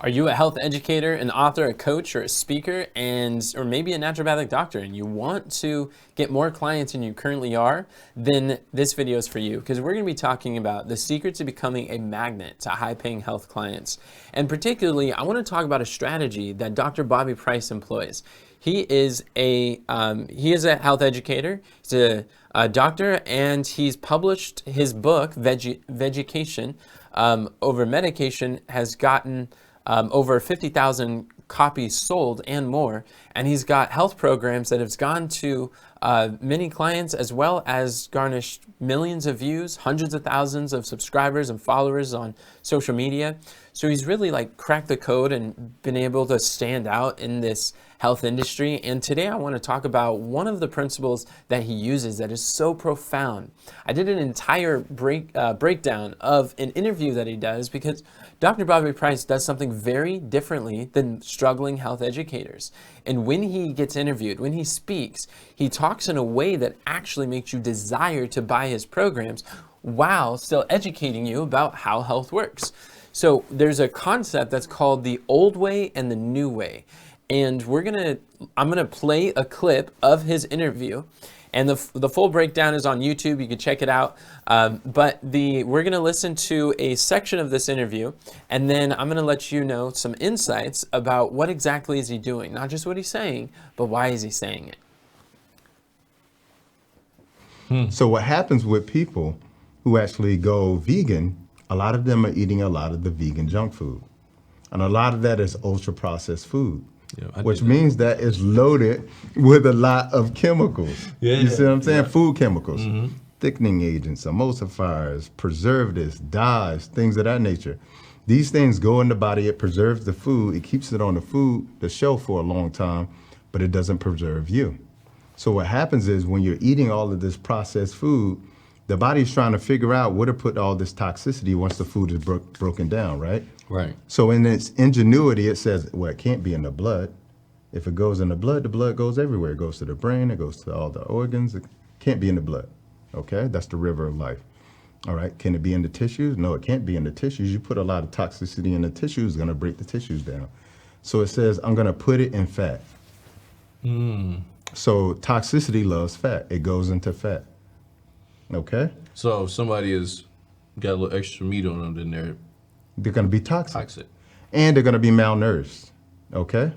Are you a health educator, an author, a coach, or a speaker, or maybe a naturopathic doctor, and you want to get more clients than you currently are? Then this video is for you, because we're going to be talking about the secret to becoming a magnet to high-paying health clients. And particularly, I want to talk about a strategy that Dr. Bobby Price employs. He is a health educator. He's a doctor, and he's published his book, Vegication Over Medication, has gotten over 50,000 copies sold and more. And he's got health programs that have gone to many clients, as well as garnished millions of views, hundreds of thousands of subscribers and followers on social media. So he's really like cracked the code and been able to stand out in this health industry. And today I want to talk about one of the principles that he uses that is so profound. I did an entire breakdown of an interview that he does, because Dr. Bobby Price does something very differently than struggling health educators. And when he gets interviewed, when he speaks, he talks in a way that actually makes you desire to buy his programs while still educating you about how health works. So there's a concept that's called the old way and the new way. And I'm gonna play a clip of his interview, and the full breakdown is on YouTube. You can check it out. But we're gonna listen to a section of this interview, and then I'm gonna let you know some insights about what exactly is he doing, not just what he's saying, but why is he saying it. So what happens with people who actually go vegan, a lot of them are eating a lot of the vegan junk food. And a lot of that is ultra processed food. Yeah, which means that it's loaded with a lot of chemicals. You see what I'm saying? Yeah. Food chemicals, thickening agents, emulsifiers, preservatives, dyes, things of that nature. These things go in the body, it preserves the food, it keeps it on the shelf for a long time, but it doesn't preserve you. So what happens is when you're eating all of this processed food, the body's trying to figure out where to put all this toxicity once the food is broken down, right? Right. So in its ingenuity, it says, well, it can't be in the blood. If it goes in the blood goes everywhere. It goes to the brain, it goes to all the organs. It can't be in the blood, okay? That's the river of life, all right? Can it be in the tissues? No, it can't be in the tissues. You put a lot of toxicity in the tissues, it's gonna break the tissues down. So it says, I'm gonna put it in fat. So toxicity loves fat. It goes into fat, okay? So if somebody has got a little extra meat on them, then they're going to be toxic. And they're going to be malnourished, okay?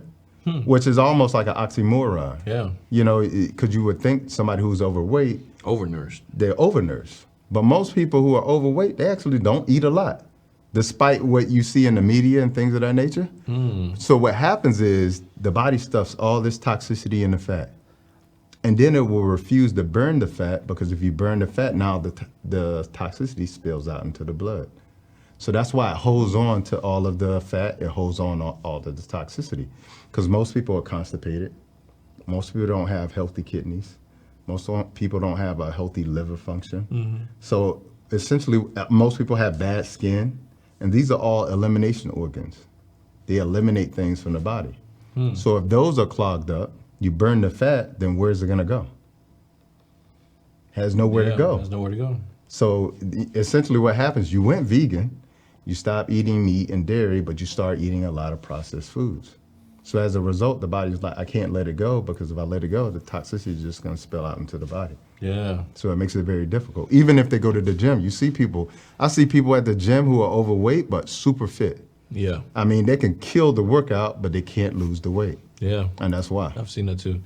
Which is almost like an oxymoron. Yeah. You know, because you would think somebody who's overweight. Overnourished. They're overnourished. But most people who are overweight, they actually don't eat a lot, despite what you see in the media and things of that nature. So what happens is the body stuffs all this toxicity in the fat. And then it will refuse to burn the fat, because if you burn the fat, now the toxicity spills out into the blood. So that's why it holds on to all of the fat, it holds on all of the toxicity. Because most people are constipated. Most people don't have healthy kidneys. Most people don't have a healthy liver function. So essentially, most people have bad skin, and these are all elimination organs. They eliminate things from the body. So if those are clogged up, you burn the fat, then where's it gonna go? Has nowhere to go. Has nowhere to go. So essentially what happens, you went vegan, you stop eating meat and dairy, but you start eating a lot of processed foods. So as a result, the body's like, I can't let it go, because if I let it go, the toxicity is just gonna spill out into the body. Yeah. So it makes it very difficult. Even if they go to the gym, I see people at the gym who are overweight, but super fit. Yeah. I mean, they can kill the workout, but they can't lose the weight. Yeah. And that's why. I've seen that too.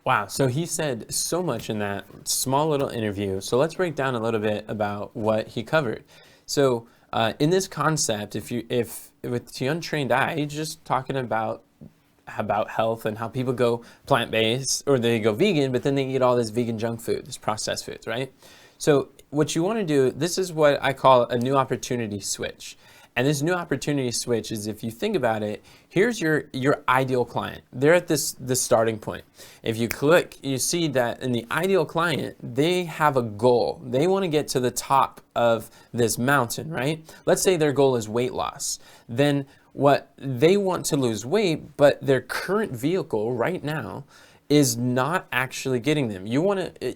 Wow, so he said so much in that small little interview. So let's break down a little bit about what he covered. So in this concept, if with the untrained eye, he's just talking about health and how people go plant-based or they go vegan, but then they eat all this vegan junk food, this processed foods, right? So what you want to do, this is what I call a new opportunity switch. And this new opportunity switch is, if you think about it, here's your ideal client. They're at this starting point. If you click, you see that in the ideal client, they have a goal. They want to get to the top of this mountain, right? Let's say their goal is weight loss. Then what they want to lose weight, but their current vehicle right now is not actually getting them.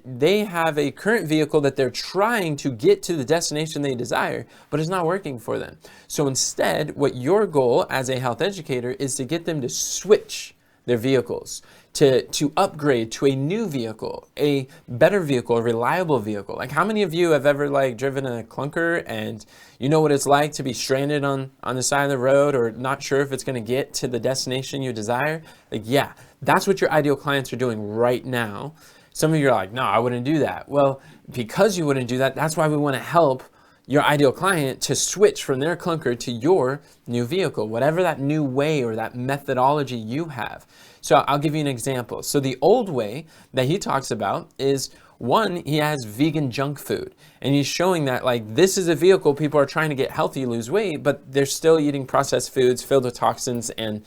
They have a current vehicle that they're trying to get to the destination they desire, but it's not working for them. So instead, what your goal as a health educator is to get them to switch their vehicles, to upgrade to a new vehicle, a better vehicle, a reliable vehicle. Like, how many of you have ever like driven a clunker and you know what it's like to be stranded on the side of the road or not sure if it's going to get to the destination you desire? Like, yeah, that's what your ideal clients are doing right now. Some of you are like, no, I wouldn't do that. Well, because you wouldn't do that, that's why we want to help your ideal client to switch from their clunker to your new vehicle, whatever that new way or that methodology you have. So I'll give you an example. So the old way that he talks about is, one, he has vegan junk food, and he's showing that like this is a vehicle people are trying to get healthy, lose weight, but they're still eating processed foods filled with toxins and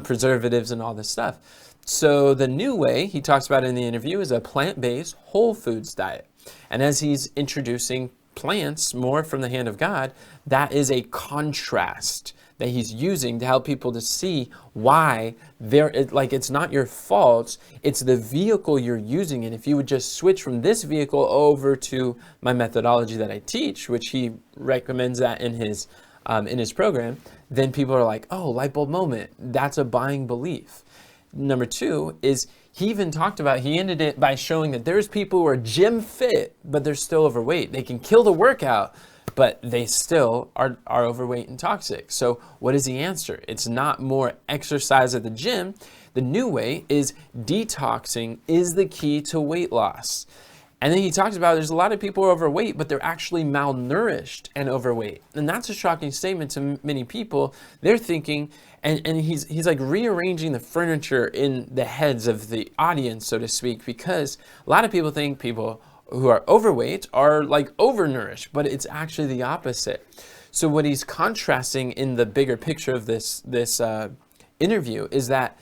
preservatives and all this stuff. So the new way he talks about in the interview is a plant-based whole foods diet. And as he's introducing plants more from the hand of God, that is a contrast that he's using to help people to see why it's not your fault, it's the vehicle you're using. And if you would just switch from this vehicle over to my methodology that I teach, which he recommends that in his program, then people are like, oh, light bulb moment, that's a buying belief. Number two is, he even talked about, he ended it by showing that there's people who are gym fit, but they're still overweight. They can kill the workout, but they still are overweight and toxic. So what is the answer? It's not more exercise at the gym. The new way is detoxing is the key to weight loss. And then he talks about there's a lot of people who are overweight, but they're actually malnourished and overweight. And that's a shocking statement to many people. They're thinking, and he's like rearranging the furniture in the heads of the audience, so to speak, because a lot of people think people who are overweight are like overnourished, but it's actually the opposite. So what he's contrasting in the bigger picture of this interview is that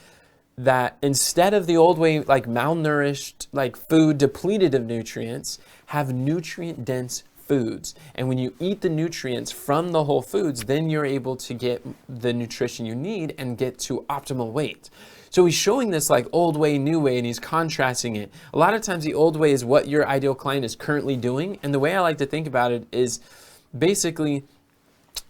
instead of the old way, like malnourished, like food depleted of nutrients, have nutrient dense foods. And when you eat the nutrients from the whole foods, then you're able to get the nutrition you need and get to optimal weight. So he's showing this like old way, new way, and he's contrasting it. A lot of times the old way is what your ideal client is currently doing. And the way I like to think about it is basically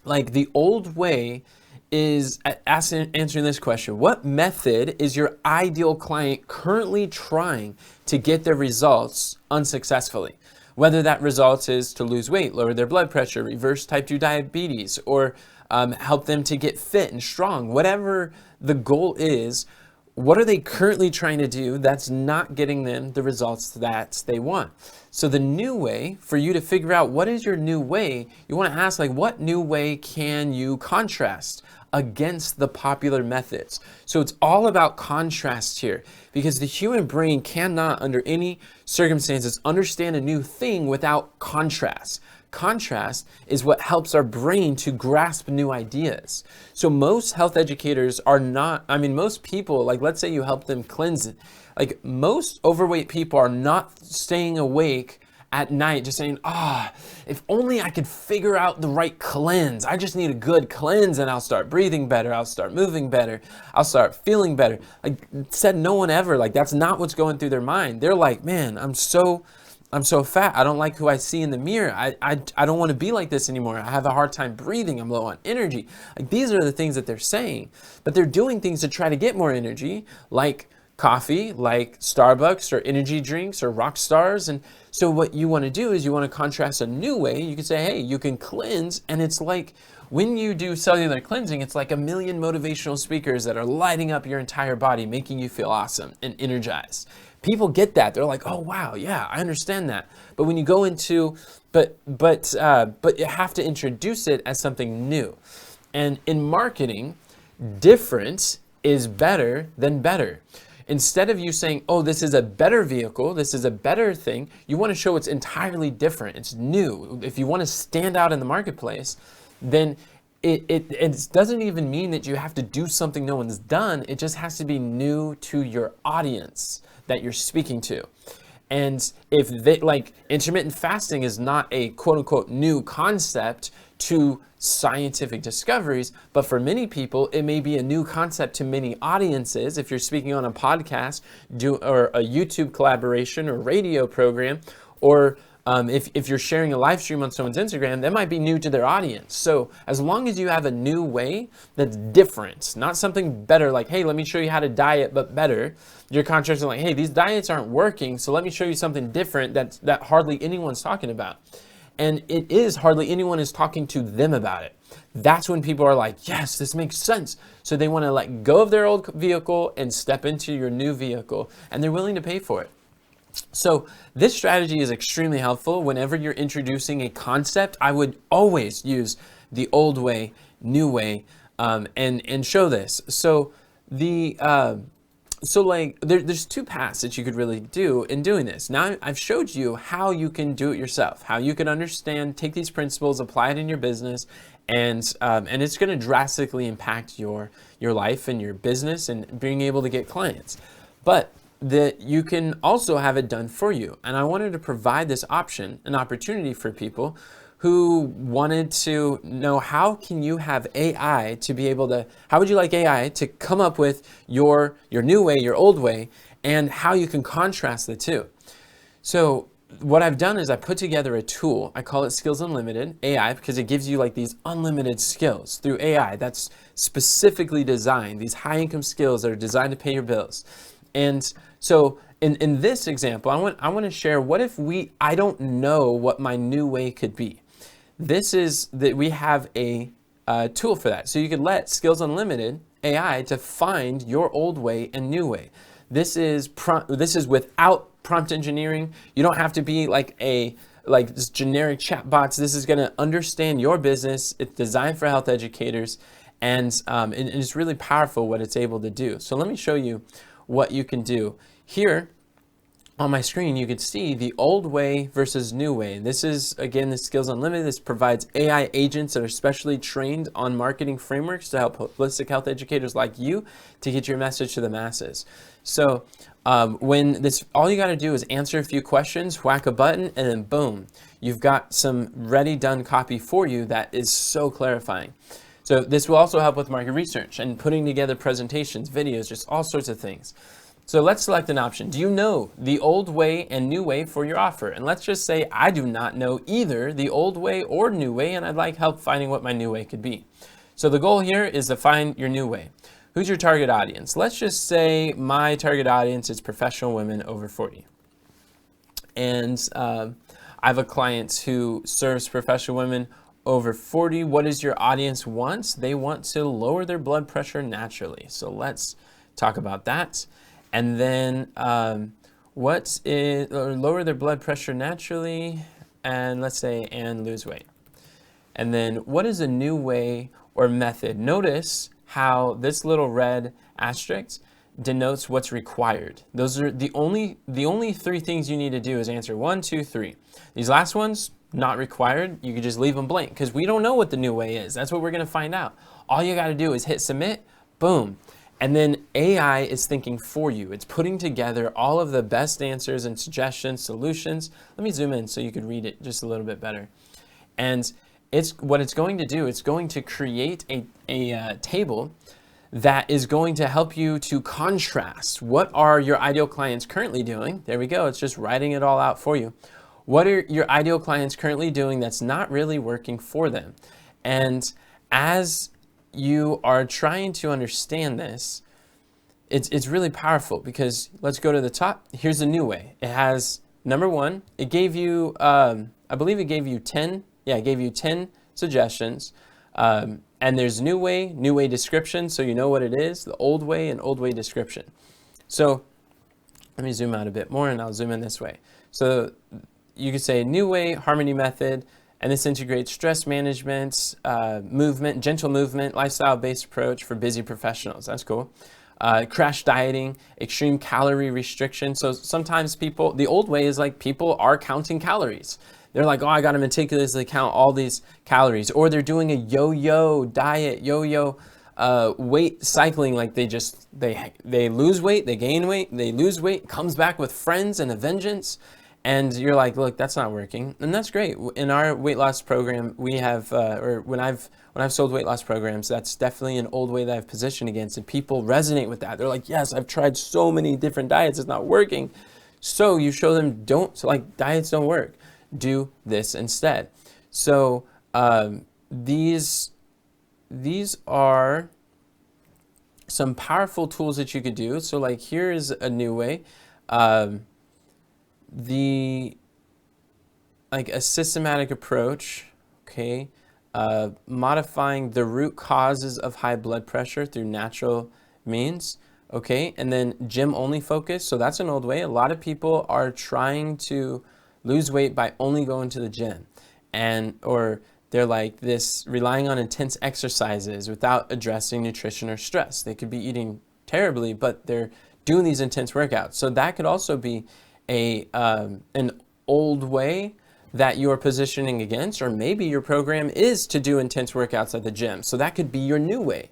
like the old way is answering this question: what method is your ideal client currently trying to get their results unsuccessfully? Whether that results is to lose weight, lower their blood pressure, reverse type 2 diabetes, or help them to get fit and strong. Whatever the goal is, what are they currently trying to do that's not getting them the results that they want? So the new way, for you to figure out what is your new way, you want to ask, like, what new way can you contrast against the popular methods? So it's all about contrast here, because the human brain cannot, under any circumstances, understand a new thing without contrast. Contrast is what helps our brain to grasp new ideas. So most health educators are not, most people, like let's say you help them cleanse, like most overweight people are not staying awake at night just saying, if only I could figure out the right cleanse. I just need a good cleanse and I'll start breathing better. I'll start moving better. I'll start feeling better. Like said no one ever, like that's not what's going through their mind. They're like, man, I'm so fat. I don't like who I see in the mirror. I don't want to be like this anymore. I have a hard time breathing. I'm low on energy. Like these are the things that they're saying, but they're doing things to try to get more energy, like coffee, like Starbucks or energy drinks or rock stars. And so what you want to do is you want to contrast a new way. You can say, hey, you can cleanse. And it's like when you do cellular cleansing, it's like a million motivational speakers that are lighting up your entire body, making you feel awesome and energized. People get that. They're like, oh, wow, yeah, I understand that. But when you go into, but you have to introduce it as something new. And in marketing, different is better than better. Instead of you saying, oh, this is a better vehicle, this is a better thing, you want to show it's entirely different. It's new. If you want to stand out in the marketplace, then it doesn't even mean that you have to do something no one's done. It just has to be new to your audience that you're speaking to. And if they, like, intermittent fasting is not a quote unquote new concept to scientific discoveries, but for many people, it may be a new concept to many audiences. If you're speaking on a podcast, or a YouTube collaboration or radio program, or if you're sharing a live stream on someone's Instagram, that might be new to their audience. So as long as you have a new way that's different, not something better like, hey, let me show you how to diet, but better. Your contractors are like, hey, these diets aren't working, so let me show you something different that hardly anyone's talking about. And it is hardly anyone is talking to them about it. That's when people are like, yes, this makes sense. So they want to let go of their old vehicle and step into your new vehicle, and they're willing to pay for it. So this strategy is extremely helpful. Whenever you're introducing a concept, I would always use the old way, new way, and show this. So there's two paths that you could really do in doing this. Now I've showed you how you can do it yourself, how you can understand, take these principles, apply it in your business, and it's going to drastically impact your life and your business and being able to get clients. But you can also have it done for you. And I wanted to provide this option, an opportunity for people who wanted to know, how can you have AI to be able to, how would you like AI to come up with your new way, your old way, and how you can contrast the two. So what I've done is I put together a tool. I call it Skills Unlimited AI, because it gives you like these unlimited skills through AI that's specifically designed, these high income skills that are designed to pay your bills. And so in this example, I want to share, what if I don't know what my new way could be? This is that we have a tool for that. So you could let Skills Unlimited AI to find your old way and new way. This is without prompt engineering. You don't have to be like this generic chatbots. This is going to understand your business. It's designed for health educators, and it's really powerful what it's able to do. So let me show you what you can do. Here on my screen, you could see the old way versus new way. This is, again, the Skills Unlimited. This provides AI agents that are specially trained on marketing frameworks to help holistic health educators like you to get your message to the masses. So all you got to do is answer a few questions, whack a button, and then boom, you've got some ready, done copy for you that is so clarifying. So this will also help with market research and putting together presentations, videos, just all sorts of things. So let's select an option. Do you know the old way and new way for your offer? And let's just say I do not know either the old way or new way, and I'd like help finding what my new way could be. So the goal here is to find your new way. Who's your target audience? Let's just say my target audience is professional women over 40. And I have a client who serves professional women over 40. What does your audience want? They want to lower their blood pressure naturally. So let's talk about that. And then lower their blood pressure naturally, and let's say, and lose weight. And then what is a new way or method? Notice how this little red asterisk denotes what's required. Those are the only three things you need to do is answer 1, 2, 3. These last ones, not required. You can just leave them blank because we don't know what the new way is. That's what we're going to find out. All you got to do is hit submit, boom. And then AI is thinking for you. It's putting together all of the best answers and suggestions, solutions. Let me zoom in so you can read it just a little bit better. And what it's going to do, it's going to create a table that is going to help you to contrast. What are your ideal clients currently doing? There we go. It's just writing it all out for you. What are your ideal clients currently doing that's not really working for them? And as you are trying to understand this, it's really powerful, because let's go to the top. Here's a new way. It has, number one, it gave you, I believe it gave you 10, it gave you 10 suggestions. And there's new way description, so you know what it is, the old way and old way description. So let me zoom out a bit more and I'll zoom in this way. So you could say new way, harmony method, and this integrates stress management, movement, gentle movement, lifestyle-based approach for busy professionals. That's cool. Crash dieting, extreme calorie restriction. So sometimes the old way is like people are counting calories. They're like, oh, I got to meticulously count all these calories. Or they're doing a yo-yo diet, yo-yo weight cycling. Like they lose weight, they gain weight, they lose weight, comes back with friends and a vengeance. And you're like, look, that's not working, and that's great. In our weight loss program, we have, or when I've sold weight loss programs, that's definitely an old way that I've positioned against, and people resonate with that. They're like, yes, I've tried so many different diets, it's not working. So you show them, diets don't work. Do this instead. So these are some powerful tools that you could do. So like, here is a new way. A systematic approach, okay, modifying the root causes of high blood pressure through natural means, okay, and then gym only focus. So that's an old way. A lot of people are trying to lose weight by only going to the gym, or they're like this, relying on intense exercises without addressing nutrition or stress. They could be eating terribly, but they're doing these intense workouts. So that could also be an old way that you're positioning against, or maybe your program is to do intense workouts at the gym. So that could be your new way.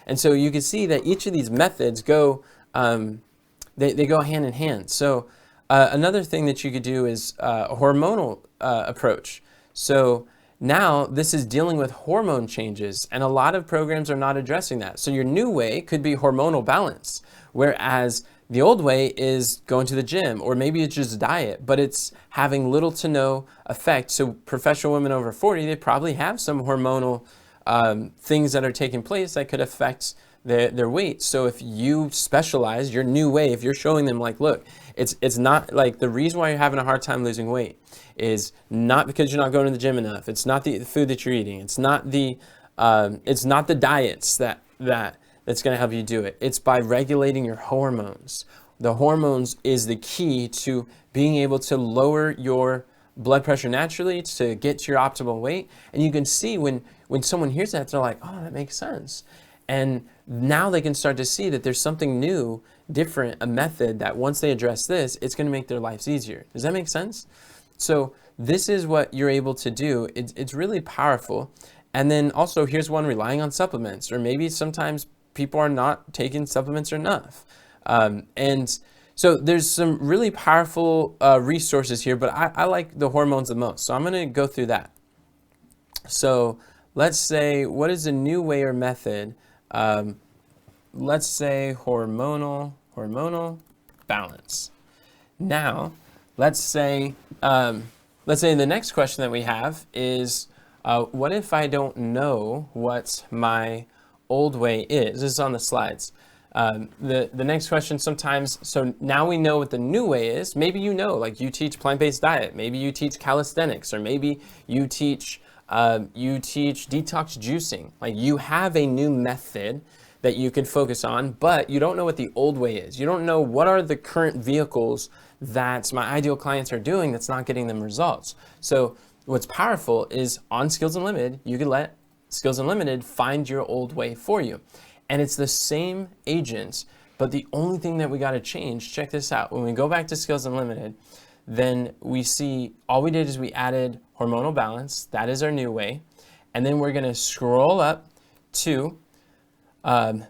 And so you can see that each of these methods go, they go hand in hand. So another thing that you could do is a hormonal approach. So now this is dealing with hormone changes, and a lot of programs are not addressing that. So your new way could be hormonal balance, whereas the old way is going to the gym, or maybe it's just diet, but it's having little to no effect. So professional women over 40, they probably have some hormonal things that are taking place that could affect their weight. So if you specialize your new way, if you're showing them like, look, it's not like, the reason why you're having a hard time losing weight is not because you're not going to the gym enough. It's not the food that you're eating. It's not the diets that's going to help you do it. It's by regulating your hormones. The hormones is the key to being able to lower your blood pressure naturally to get to your optimal weight. And you can see when someone hears that, they're like, oh, that makes sense. And now they can start to see that there's something new, different, a method that once they address this, it's going to make their lives easier. Does that make sense? So this is what you're able to do. It's really powerful. And then also, here's one, relying on supplements, or maybe sometimes people are not taking supplements enough. And so there's some really powerful resources here, but I like the hormones the most. So I'm going to go through that. So let's say, what is a new way or method? Let's say hormonal balance. Now, let's say the next question that we have is, what if I don't know what my old way is? This is on the slides. The next question sometimes, so now we know what the new way is. Maybe you know, like you teach plant-based diet, maybe you teach calisthenics, or maybe you teach detox juicing. Like you have a new method that you can focus on, but you don't know what the old way is. You don't know what are the current vehicles that my ideal clients are doing that's not getting them results. So what's powerful is on Skills Unlimited, you can let Skills Unlimited find your old way for you. And it's the same agents, but the only thing that we got to change, check this out. When we go back to Skills Unlimited, then we see all we did is we added hormonal balance. That is our new way. And then we're going to scroll up to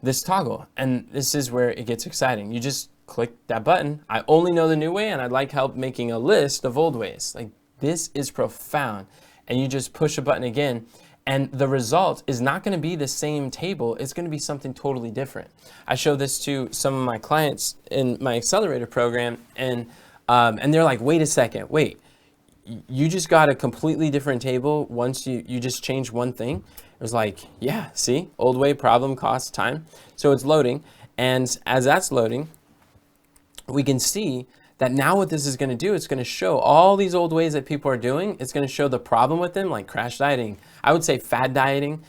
this toggle. And this is where it gets exciting. You just click that button. I only know the new way, and I'd like help making a list of old ways. Like, this is profound. And you just push a button again. And the result is not going to be the same table. It's going to be something totally different. I show this to some of my clients in my accelerator program, and they're like, wait a second, you just got a completely different table once you just changed one thing? It was like, yeah, see, old way, problem, cost, time. So it's loading, and as that's loading, we can see that now what this is going to do, it's going to show all these old ways that people are doing. It's going to show the problem with them, like crash dieting. I would say fad dieting.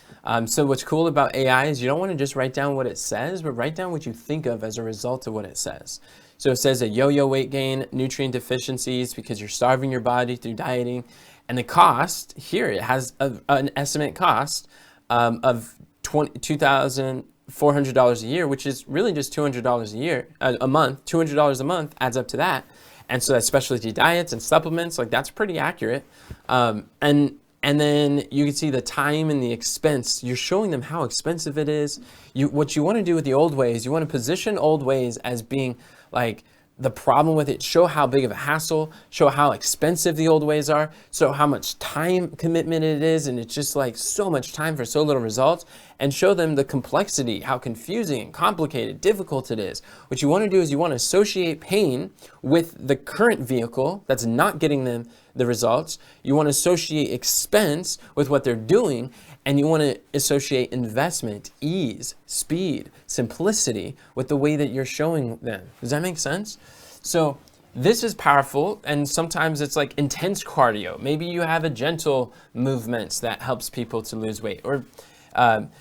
So what's cool about AI is you don't want to just write down what it says, but write down what you think of as a result of what it says. So it says a yo-yo weight gain, nutrient deficiencies because you're starving your body through dieting. And the cost, here it has an estimate cost of $2,400 a year, which is really just $200 a year, a month. $200 a month adds up to that. And so that's specialty diets and supplements, like that's pretty accurate. And then you can see the time and the expense. You're showing them how expensive it is. What you want to do with the old ways, you want to position old ways as being like the problem with it, show how big of a hassle, show how expensive the old ways are, show how much time commitment it is, and it's just like so much time for so little results, and show them the complexity, how confusing and complicated, difficult it is. What you want to do is you want to associate pain with the current vehicle that's not getting them the results. You want to associate expense with what they're doing, and you want to associate investment, ease, speed, simplicity with the way that you're showing them. Does that make sense? So this is powerful, and sometimes it's like intense cardio. Maybe you have a gentle movements that helps people to lose weight, or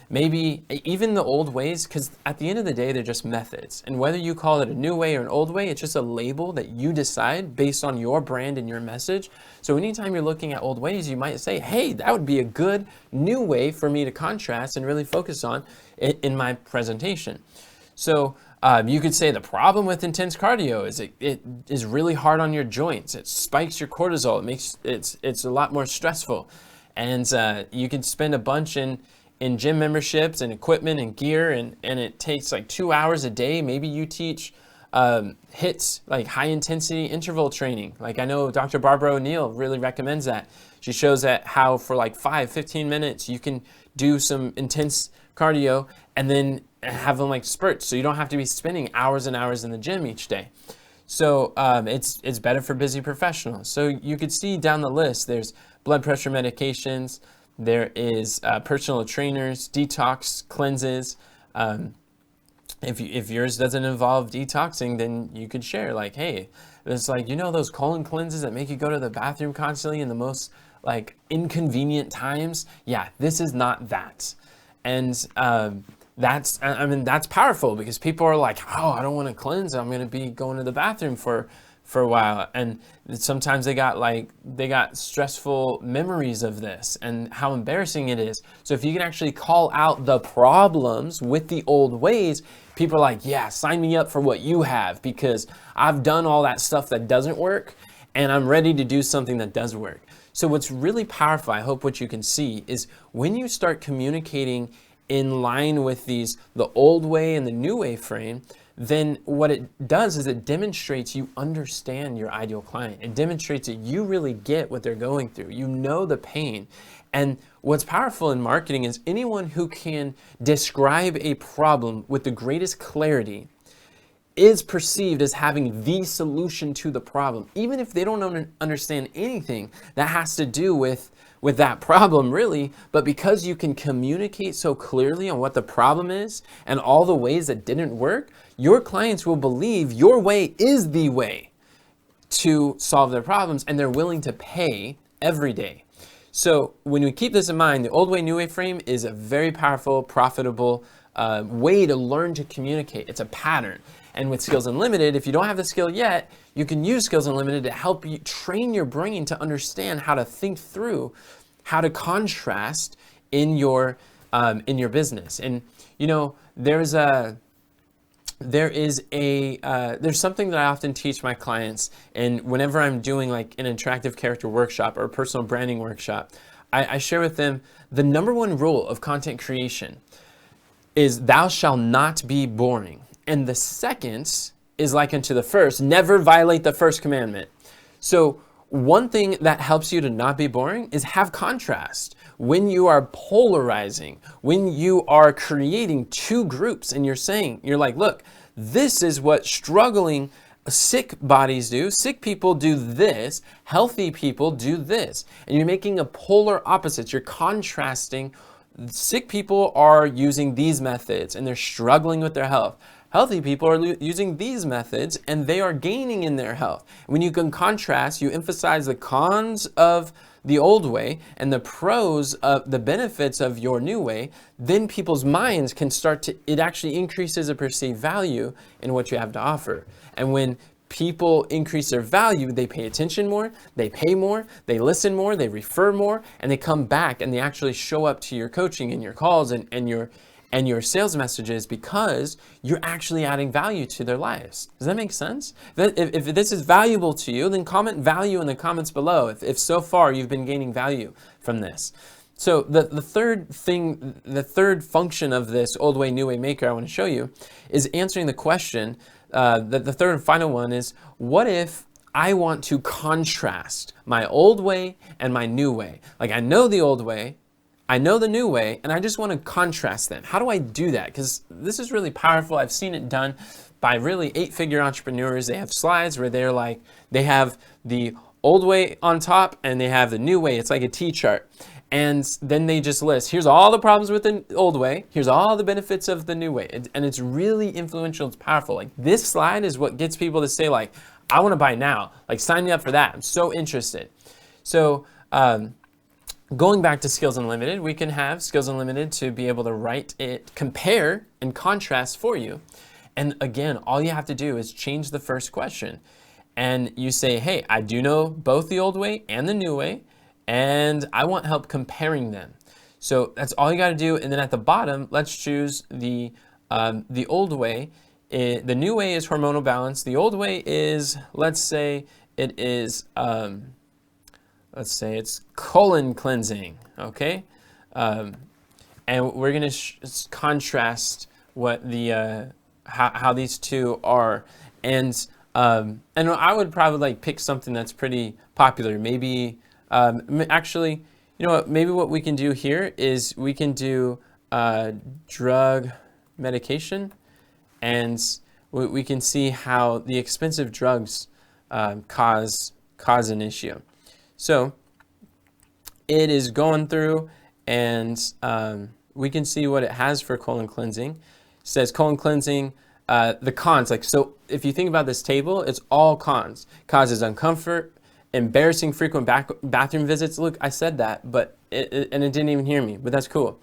maybe even the old ways, because at the end of the day, they're just methods. And whether you call it a new way or an old way, it's just a label that you decide based on your brand and your message. So anytime you're looking at old ways, you might say, hey, that would be a good new way for me to contrast and really focus on in my presentation. So you could say the problem with intense cardio is it is really hard on your joints. It spikes your cortisol. It makes it's a lot more stressful. And you can spend a bunch in gym memberships and equipment and gear, and it takes like 2 hours a day. Maybe you teach HIITs, like high intensity interval training. Like I know Dr. Barbara O'Neill really recommends that. She shows that how for like 5-15 minutes you can do some intense cardio and then have them like spurts, so you don't have to be spending hours and hours in the gym each day. So it's better for busy professionals. So you could see down the list, there's blood pressure medications, there is personal trainers, detox cleanses. If yours doesn't involve detoxing, then you could share like, hey, it's like, you know, those colon cleanses that make you go to the bathroom constantly in the most like inconvenient times? Yeah, this is not that. And that's powerful, because people are like, oh, I don't want to cleanse. I'm going to be going to the bathroom for a while. And sometimes they got stressful memories of this and how embarrassing it is. So if you can actually call out the problems with the old ways, people are like, yeah, sign me up for what you have, because I've done all that stuff that doesn't work and I'm ready to do something that does work. So what's really powerful, I hope what you can see, is when you start communicating in line with the old way and the new way frame, then what it does is it demonstrates you understand your ideal client. It demonstrates that you really get what they're going through. You know the pain. And what's powerful in marketing is anyone who can describe a problem with the greatest clarity is perceived as having the solution to the problem, even if they don't understand anything that has to do with that problem really. But because you can communicate so clearly on what the problem is and all the ways that didn't work, your clients will believe your way is the way to solve their problems, and they're willing to pay every day. So when we keep this in mind, the old way, new way frame is a very powerful, profitable way to learn to communicate. It's a pattern. And with Skills Unlimited, if you don't have the skill yet, you can use Skills Unlimited to help you train your brain to understand how to think through how to contrast in your business. And you know, there's something that I often teach my clients, and whenever I'm doing like an attractive character workshop or a personal branding workshop, I share with them the number one rule of content creation is thou shalt not be boring. And the second is like unto the first, never violate the first commandment. So one thing that helps you to not be boring is have contrast. When you are polarizing, when you are creating two groups and you're like, look, this is what struggling sick bodies do. Sick people do this, healthy people do this. And you're making a polar opposite. You're contrasting. Sick people are using these methods and they're struggling with their health. Healthy people are using these methods and they are gaining in their health. When you can contrast, you emphasize the cons of the old way and the pros of the benefits of your new way, then people's minds can it actually increases the perceived value in what you have to offer. And when people increase their value, they pay attention more, they pay more, they listen more, they refer more, and they come back and they actually show up to your coaching and your calls and your sales messages, because you're actually adding value to their lives. Does that make sense? If this is valuable to you, then comment value in the comments below if so far you've been gaining value from this. So the third function of this old way, new way maker I want to show you is answering the question the third and final one is, what if I want to contrast my old way and my new way? Like, I know the old way, I know the new way, and I just want to contrast them. How do I do that? Because this is really powerful. I've seen it done by really 8-figure entrepreneurs. They have slides where they're like, they have the old way on top and they have the new way. It's like a T-chart. And then they just list, here's all the problems with the old way, here's all the benefits of the new way. And it's really influential, it's powerful. Like, this slide is what gets people to say, like, I want to buy now. Like, sign me up for that. I'm so interested. So going back to Skills Unlimited, we can have Skills Unlimited to be able to write it, compare and contrast for you. And again, all you have to do is change the first question. And you say, hey, I do know both the old way and the new way, and I want help comparing them. So that's all you got to do. And then at the bottom, let's choose the old way. The new way is hormonal balance. The old way is, let's say it is, let's say it's colon cleansing, okay? And we're gonna contrast what the, how these two are. And I would probably like pick something that's pretty popular. Maybe, actually, you know what, maybe what we can do here is we can do drug medication, and we can see how the expensive drugs cause an issue. So it is going through, and we can see what it has for colon cleansing. It says colon cleansing, the cons, like, so if you think about this table, it's all cons. Causes uncomfort, embarrassing frequent bathroom visits. Look, I said that, but it didn't even hear me, but that's cool.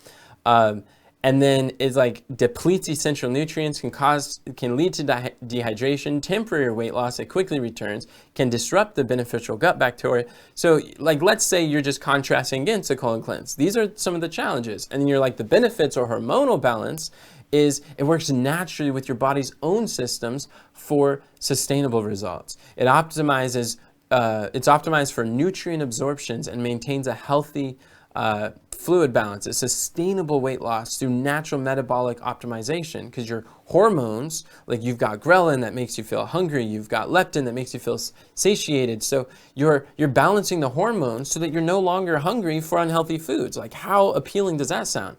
And then it's like depletes essential nutrients, can lead to dehydration, temporary weight loss that quickly returns, can disrupt the beneficial gut bacteria. So like, let's say you're just contrasting against a colon cleanse. These are some of the challenges. And then you're like, the benefits or hormonal balance is it works naturally with your body's own systems for sustainable results. It optimizes, it's optimized for nutrient absorptions and maintains a healthy fluid balance. It's sustainable weight loss through natural metabolic optimization, because your hormones, like you've got ghrelin that makes you feel hungry, you've got leptin that makes you feel satiated. So you're balancing the hormones so that you're no longer hungry for unhealthy foods. Like, how appealing does that sound?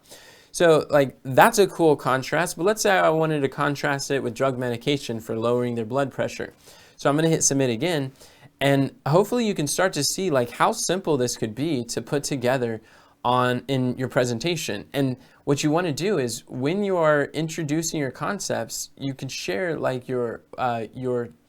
So like, that's a cool contrast. But let's say I wanted to contrast it with drug medication for lowering their blood pressure. So I'm going to hit submit again. And hopefully you can start to see like how simple this could be to put together in your presentation. And what you want to do is, when you are introducing your concepts, you can share like your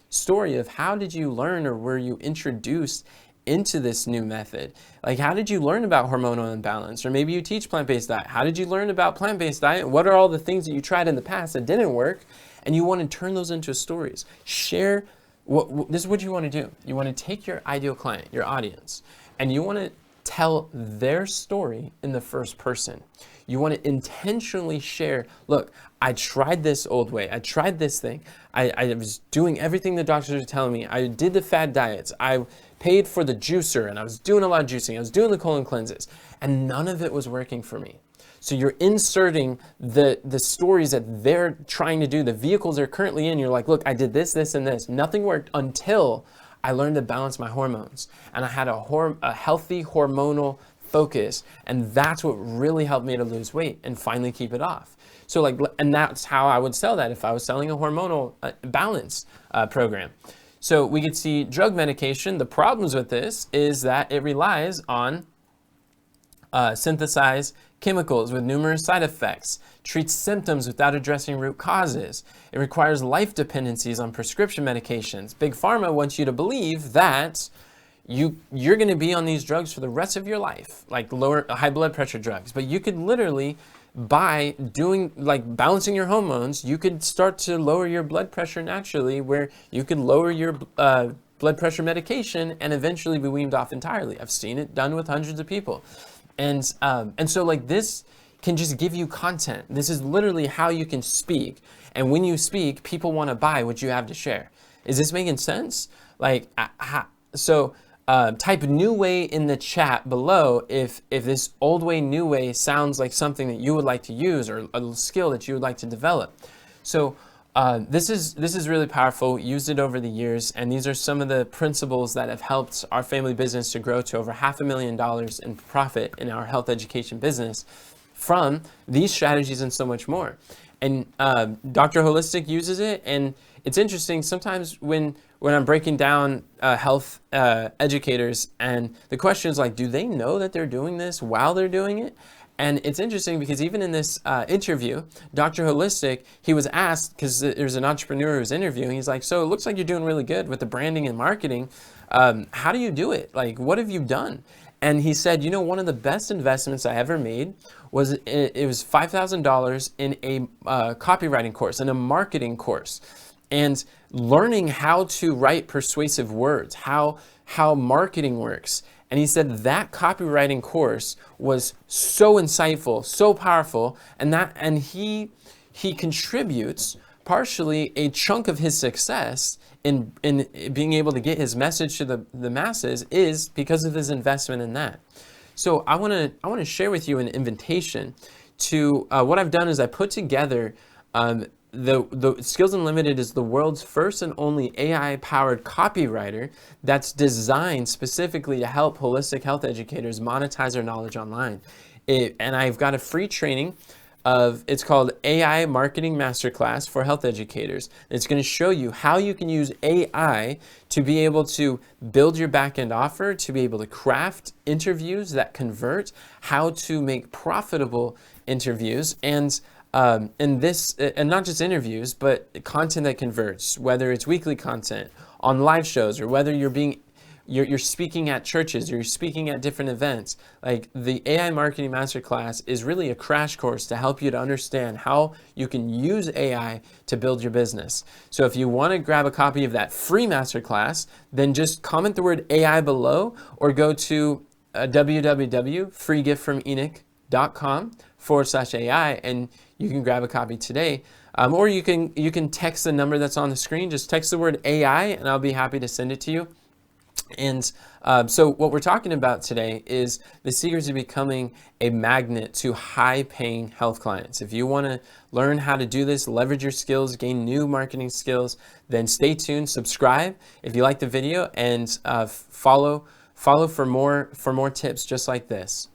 story of how did you learn, or were you introduced into this new method? Like, how did you learn about hormonal imbalance? Or maybe you teach plant-based diet. How did you learn about plant-based diet? What are all the things that you tried in the past that didn't work? And you want to turn those into stories. Share. This is what you want to do. You want to take your ideal client, your audience, and you want to tell their story in the first person. You want to intentionally share, look, I tried this old way. I tried this thing. I was doing everything the doctors were telling me. I did the fad diets. I paid for the juicer, and I was doing a lot of juicing. I was doing the colon cleanses, and none of it was working for me. So you're inserting the stories that they're trying to do, the vehicles they're currently in. You're like, look, I did this, this, and this. Nothing worked until I learned to balance my hormones. And I had a healthy hormonal focus. And that's what really helped me to lose weight and finally keep it off. So like, and that's how I would sell that if I was selling a hormonal balance program. So we could see drug medication. The problems with this is that it relies on synthesized chemicals with numerous side effects, treats symptoms without addressing root causes. It requires life dependencies on prescription medications. Big Pharma wants you to believe that you're going to be on these drugs for the rest of your life, like high blood pressure drugs. But you could literally, by doing like balancing your hormones, you could start to lower your blood pressure naturally, where you could lower your blood pressure medication and eventually be weaned off entirely. I've seen it done with hundreds of people. And so like, this can just give you content. This is literally how you can speak. And when you speak, people want to buy what you have to share. Is this making sense? Like, type new way in the chat below if this old way, new way sounds like something that you would like to use, or a skill that you would like to develop. So This is really powerful. Used it over the years, and these are some of the principles that have helped our family business to grow to over $500,000 in profit in our health education business from these strategies and so much more. And Dr. Holistic uses it, and it's interesting sometimes when I'm breaking down health educators, and the question is like, do they know that they're doing this while they're doing it? And it's interesting because even in this interview, Dr. Holistic, he was asked, because there's an entrepreneur who was interviewing, he's like, so it looks like you're doing really good with the branding and marketing. How do you do it? Like, what have you done? And he said, you know, one of the best investments I ever made was it was $5,000 in a copywriting course, in a marketing course, and learning how to write persuasive words, how marketing works. And he said that copywriting course was so insightful, so powerful, and he contributes partially a chunk of his success in being able to get his message to the masses is because of his investment in that. So I want to share with you an invitation to what I've done is I put together the Skills Unlimited is the world's first and only AI-powered copywriter that's designed specifically to help holistic health educators monetize their knowledge online. And I've got a free training it's called AI Marketing Masterclass for health educators. It's going to show you how you can use AI to be able to build your back-end offer, to be able to craft interviews that convert, how to make profitable interviews, and not just interviews, but content that converts, whether it's weekly content on live shows or whether you're speaking at churches or you're speaking at different events. Like the AI Marketing Masterclass is really a crash course to help you to understand how you can use AI to build your business. So if you want to grab a copy of that free masterclass, then just comment the word AI below or go to www.freegiftfromenoch.com/AI and you can grab a copy today. Or you can text the number that's on the screen. Just text the word AI and I'll be happy to send it to you. And so what we're talking about today is the secrets of becoming a magnet to high-paying health clients. If you want to learn how to do this, leverage your skills, gain new marketing skills, then stay tuned, subscribe if you like the video, and follow for more tips just like this.